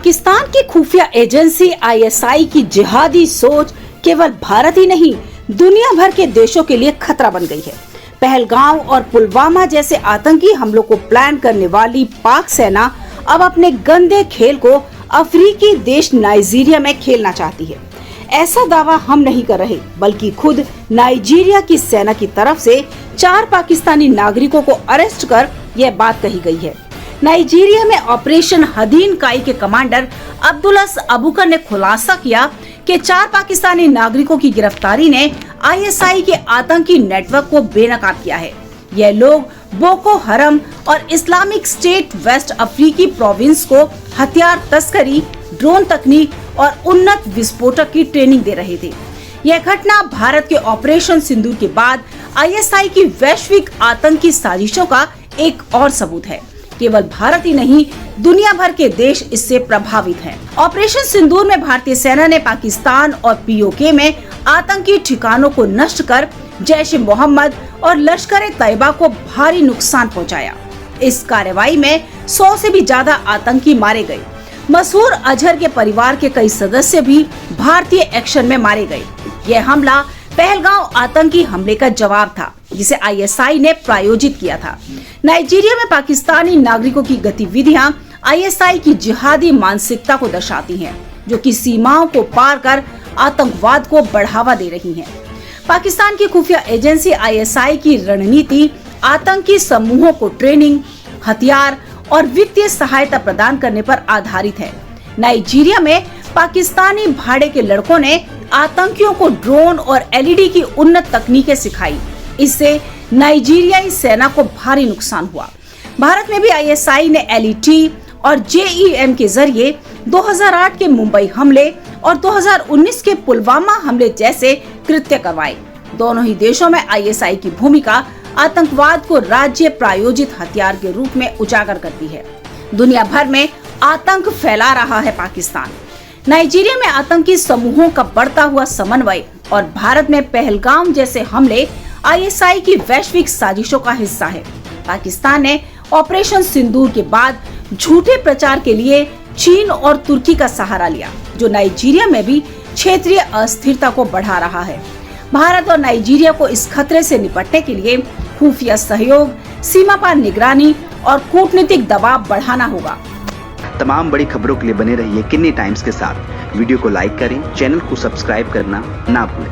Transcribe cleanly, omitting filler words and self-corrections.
पाकिस्तान की खुफिया agency ISI की जिहादी सोच केवल भारत ही नहीं दुनिया भर के देशों के लिए खतरा बन गई है। पहलगाम और पुलवामा जैसे आतंकी हमलों को प्लान करने वाली पाक सेना अब अपने गंदे खेल को अफ्रीकी देश नाइजीरिया में खेलना चाहती है। ऐसा दावा हम नहीं कर रहे, बल्कि खुद नाइजीरिया की सेना की तरफ से 4 पाकिस्तानी नागरिकों को अरेस्ट कर यह बात कही गई है। नाइजीरिया में ऑपरेशन हदीन काई के कमांडर अब्दुल्लाह अबूकर ने खुलासा किया कि 4 पाकिस्तानी नागरिकों की गिरफ्तारी ने आईएसआई के आतंकी नेटवर्क को बेनकाब किया है। यह लोग बोको हरम और इस्लामिक स्टेट वेस्ट अफ्रीकी प्रोविंस को हथियार तस्करी, ड्रोन तकनीक और उन्नत विस्फोटक की ट्रेनिंग दे रहे थे। यह घटना भारत के ऑपरेशन सिंदूर के बाद आईएसआई की वैश्विक आतंकी साजिशों का एक और सबूत है। केवल भारत ही नहीं, दुनिया भर के देश इससे प्रभावित हैं। ऑपरेशन सिंदूर में भारतीय सेना ने पाकिस्तान और पीओके में आतंकी ठिकानों को नष्ट कर जैश ए मोहम्मद और लश्कर तैयबा को भारी नुकसान पहुंचाया। इस कार्रवाई में 100 से भी ज्यादा आतंकी मारे गए। मसूर अजहर के परिवार के कई सदस्य भी भारतीय एक्शन में मारे गए। यह हमला पहलगाम आतंकी हमले का जवाब था, जिसे आईएसआई ने प्रायोजित किया था। नाइजीरिया में पाकिस्तानी नागरिकों की गतिविधियां आईएसआई की जिहादी मानसिकता को दर्शाती हैं, जो कि सीमाओं को पार कर आतंकवाद को बढ़ावा दे रही हैं। पाकिस्तान की खुफिया एजेंसी आईएसआई की रणनीति आतंकी समूहों को ट्रेनिंग, हथियार और वित्तीय सहायता प्रदान करने पर आधारित है। नाइजीरिया में पाकिस्तानी भाड़े के लड़कों ने आतंकियों को ड्रोन और एलईडी की उन्नत तकनीकें सिखाई। इससे नाइजीरियाई सेना को भारी नुकसान हुआ। भारत में भी आईएसआई ने एलईटी और जेईएम के जरिए 2008 के मुंबई हमले और 2019 के पुलवामा हमले जैसे कृत्य करवाए। दोनों ही देशों में आईएसआई की भूमिका आतंकवाद को राज्य प्रायोजित हथियार के रूप में उजागर करती है। दुनिया भर में आतंक फैला रहा है पाकिस्तान। नाइजीरिया में आतंकी समूहों का बढ़ता हुआ समन्वय और भारत में पहलगाम जैसे हमले आईएसआई की वैश्विक साजिशों का हिस्सा है। पाकिस्तान ने ऑपरेशन सिंदूर के बाद झूठे प्रचार के लिए चीन और तुर्की का सहारा लिया, जो नाइजीरिया में भी क्षेत्रीय अस्थिरता को बढ़ा रहा है। भारत और नाइजीरिया को इस खतरे से निपटने के लिए खुफिया सहयोग, सीमा पार निगरानी और कूटनीतिक दबाव बढ़ाना होगा। तमाम बड़ी खबरों के लिए बने रहिए किन्नी टाइम्स के साथ। वीडियो को लाइक करें, चैनल को सब्सक्राइब करना ना भूलें।